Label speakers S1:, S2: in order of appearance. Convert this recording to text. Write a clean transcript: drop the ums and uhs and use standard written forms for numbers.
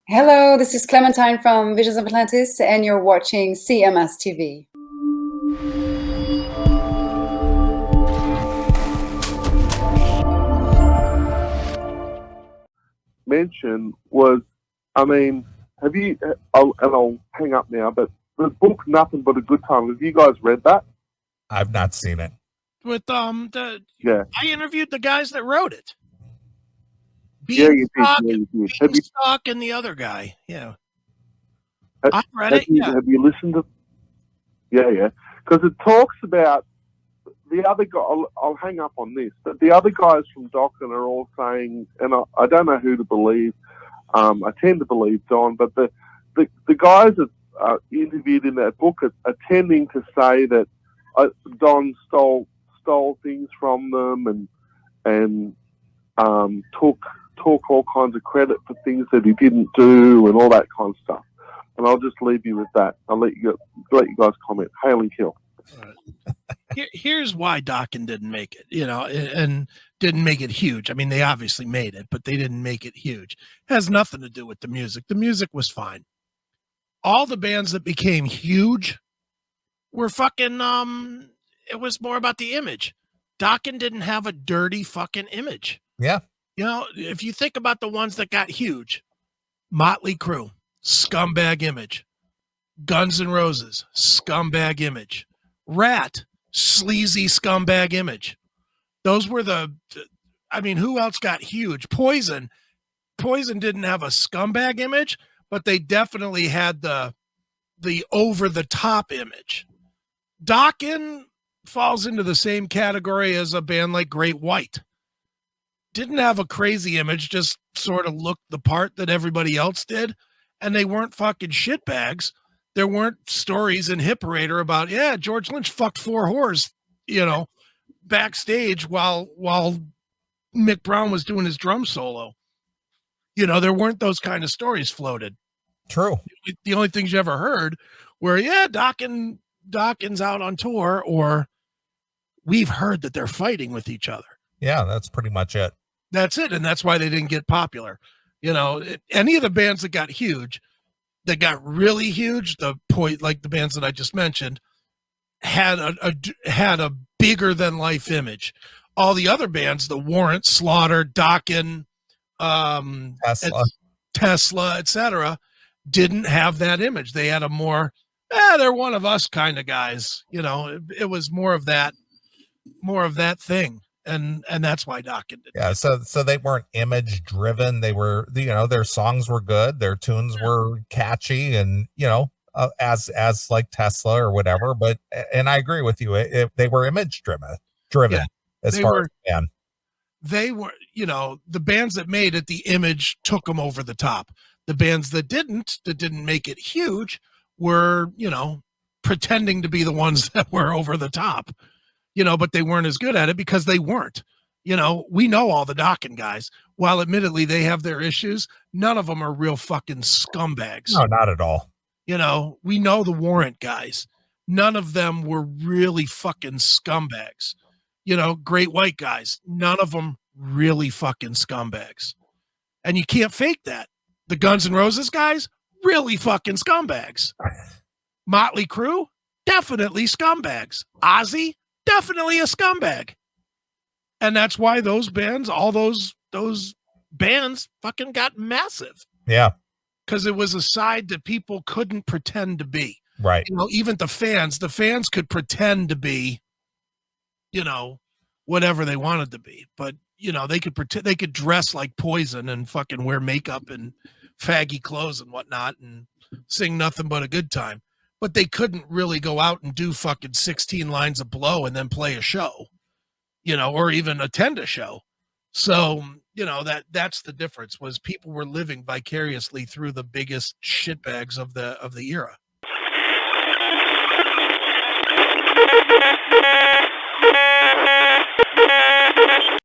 S1: Hello, this is Clementine from Visions of Atlantis, and you're watching CMS TV.
S2: Mention was, have you? I'll hang up now. But the book "Nothing But a Good Time." Have you guys read that?
S3: I've not seen it.
S4: With
S2: Yeah.
S4: I interviewed the guys that wrote it.
S2: Yeah, you did.
S4: Beanstalk and the other guy. Yeah. I read it.
S2: Have you listened to? Yeah. Because it talks about the other guy. I'll hang up on this. But the other guys from Dokken are all saying, and I don't know who to believe. I tend to believe Don, but the guys that are interviewed in that book are tending to say that Don stole things from them and took all kinds of credit for things that he didn't do and all that kind of stuff. And I'll just leave you with that. I'll let you guys comment. Hail and kill.
S4: Here's why Dokken didn't make it, and didn't make it huge. I mean, they obviously made it, but they didn't make it huge. It has nothing to do with the music. The music was fine. All the bands that became huge were fucking, it was more about the image. Dokken didn't have a dirty fucking image.
S3: Yeah.
S4: If you think about the ones that got huge, Motley Crue, scumbag image. Guns N' Roses, scumbag image. Rat, sleazy scumbag image. Those were who else got huge? Poison didn't have a scumbag image, but they definitely had the over the top image. Dokken falls into the same category as a band like Great White. Didn't have a crazy image, just sort of looked the part that everybody else did, and they weren't fucking shitbags. There weren't stories in Hit Parader about, George Lynch fucked 4 whores, backstage while Mick Brown was doing his drum solo. There weren't those kind of stories floated.
S3: True.
S4: The only things you ever heard were, Dokken's out on tour, or we've heard that they're fighting with each other.
S3: Yeah, that's pretty much it.
S4: That's it, and that's why they didn't get popular. Any of the bands that got huge, that got really huge, like the bands that I just mentioned, had a bigger than life image. All the other bands, the Warrant, Slaughter, Dokken, Tesla, etc., didn't have that image. They had a more, they're one of us kind of guys. It was more of that thing. And that's why Dokken did.
S3: Yeah, so they weren't image driven. They were, their songs were good, their tunes were catchy, and as like Tesla or whatever. But and I agree with you, they were image driven.
S4: Yeah,
S3: as far as band.
S4: They were, the bands that made it, the image took them over the top. The bands that didn't make it huge were, pretending to be the ones that were over the top. But they weren't as good at it because they weren't. We know all the Dokken guys. While admittedly they have their issues, none of them are real fucking scumbags.
S3: No, not at all.
S4: We know the Warrant guys. None of them were really fucking scumbags. Great White guys. None of them really fucking scumbags. And you can't fake that. The Guns N' Roses guys, really fucking scumbags. Motley Crue, definitely scumbags. Ozzy, definitely a scumbag. And that's why those bands, all those bands fucking got massive.
S3: Yeah.
S4: Because it was a side that people couldn't pretend to be.
S3: Right.
S4: Even the fans could pretend to be, whatever they wanted to be. But, they could pretend, they could dress like Poison and fucking wear makeup and faggy clothes and whatnot and sing Nothing But a Good Time. But they couldn't really go out and do fucking 16 lines of Blow and then play a show, or even attend a show. So, that's the difference, was people were living vicariously through the biggest shitbags of the era.